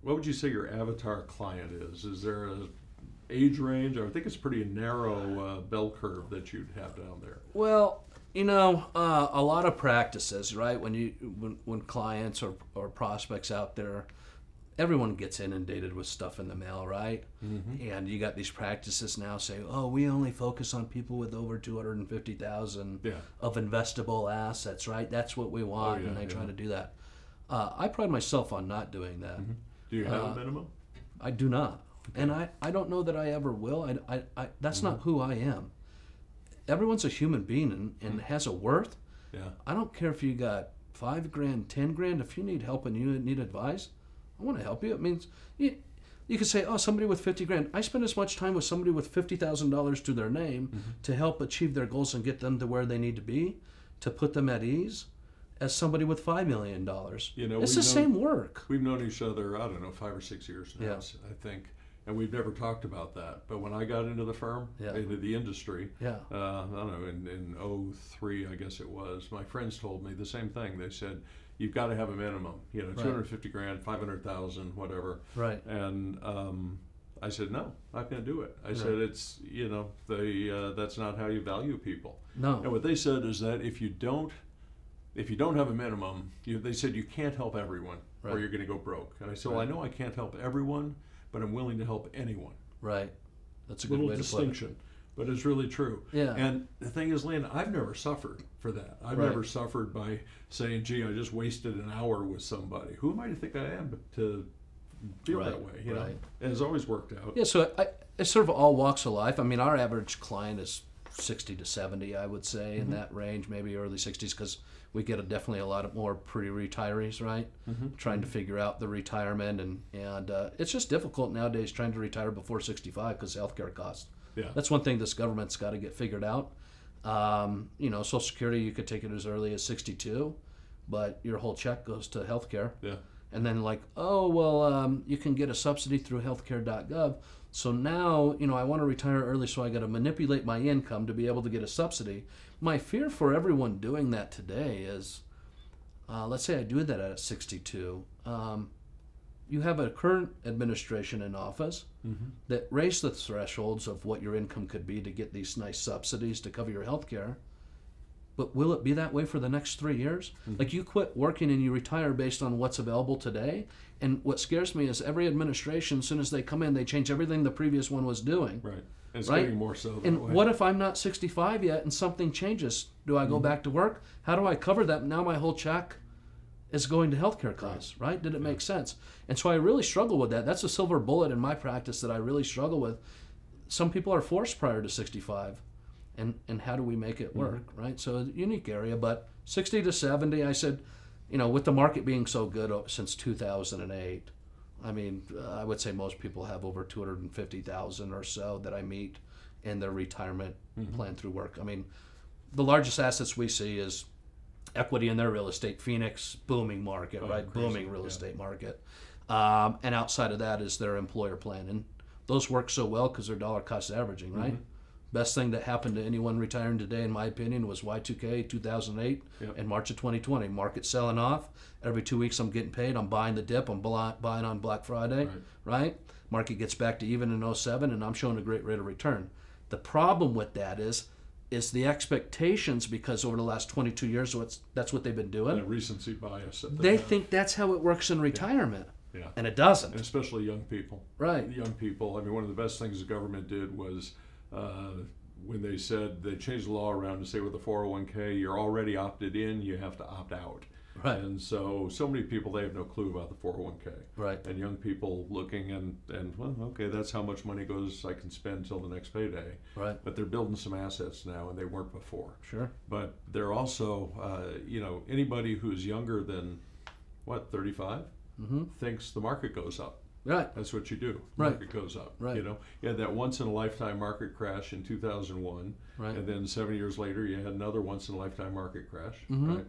what would you say your avatar client is? Is there a age range? I think it's a pretty narrow bell curve that you'd have down there. Well, a lot of practices, right? When clients or prospects out there, everyone gets inundated with stuff in the mail, right? Mm-hmm. And you got these practices now saying, oh, we only focus on people with over 250,000 of investable assets, right? That's what we want, and they try to do that. I pride myself on not doing that. Mm-hmm. Do you have a minimum? I do not. Okay. And I don't know that I ever will. That's not who I am. Everyone's a human being and has a worth. Yeah. I don't care if you got $5,000, $10,000. If you need help and you need advice, I want to help you. It means you could say, oh, somebody with $50,000. I spend as much time with somebody with $50,000 to their name to help achieve their goals and get them to where they need to be, to put them at ease, as somebody with $5 million. It's the same work. We've known each other, I don't know, 5 or 6 years now, I think. And we've never talked about that. But when I got into the firm, into the industry, I don't know, in 03, I guess it was, my friends told me the same thing. They said, you've got to have a minimum, $250,000, $500,000, whatever. Right. And I said, no, not going to do it. I said, it's, that's not how you value people. No. And what they said is that if you don't have a minimum, they said you can't help everyone or you're going to go broke. And I said, well, I know I can't help everyone, but I'm willing to help anyone. Right. That's a good way to put it. But it's really true. Yeah. And the thing is, Landon, I've never suffered for that. I've never suffered by saying, gee, I just wasted an hour with somebody. Who am I to think I am to feel that way? You know? And it's always worked out. Yeah, so it's sort of all walks of life. I mean, our average client is 60 to 70, I would say, in that range, maybe early 60s, because we get definitely a lot more pre-retirees, right? Trying to figure out the retirement, and it's just difficult nowadays trying to retire before 65 because of healthcare costs. Yeah. That's one thing this government's got to get figured out. Social Security, you could take it as early as 62, but your whole check goes to healthcare. Yeah. And then you can get a subsidy through healthcare.gov. So now, I want to retire early, so I got to manipulate my income to be able to get a subsidy. My fear for everyone doing that today is, let's say I do that at 62. You have a current administration in office that raised the thresholds of what your income could be to get these nice subsidies to cover your health care. But will it be that way for the next 3 years? Like, you quit working and you retire based on what's available today. And what scares me is every administration, as soon as they come in, they change everything the previous one was doing. Right. And it's getting more so that and way. What if I'm not 65 yet and something changes? Do I go back to work? How do I cover that? Now my whole check is going to healthcare costs, right? Did it make sense? And so I really struggle with that. That's a silver bullet in my practice that I really struggle with. Some people are forced prior to 65. And how do we make it work, right? So a unique area, but 60 to 70, I said, with the market being so good since 2008, I mean, I would say most people have over 250,000 or so that I meet in their retirement plan through work. I mean, the largest assets we see is equity in their real estate. Phoenix, booming market, right? Crazy. Booming real estate market. And outside of that is their employer plan. And those work so well because they're dollar cost averaging, right? Best thing that happened to anyone retiring today, in my opinion, was Y2K 2008 and March of 2020. Market selling off. Every 2 weeks I'm getting paid. I'm buying the dip. I'm buying on Black Friday, right? Market gets back to even in 07, and I'm showing a great rate of return. The problem with that is the expectations, because over the last 22 years, that's what they've been doing. And recency bias. They think that's how it works in retirement. Yeah. And it doesn't. And especially young people. Right. Young people. I mean, one of the best things the government did was when they said they changed the law around to say with the 401k, you're already opted in, you have to opt out. Right. And so many people, they have no clue about the 401k. Right. And young people looking and well, okay, that's how much money I can spend till the next payday. Right. But they're building some assets now, and they weren't before. Sure. But they're also, anybody who's younger than, 35, thinks the market goes up. Right. That's what you do. Market goes up. Right. You had that once in a lifetime market crash in 2001. Right. And then 7 years later, you had another once in a lifetime market crash. Right.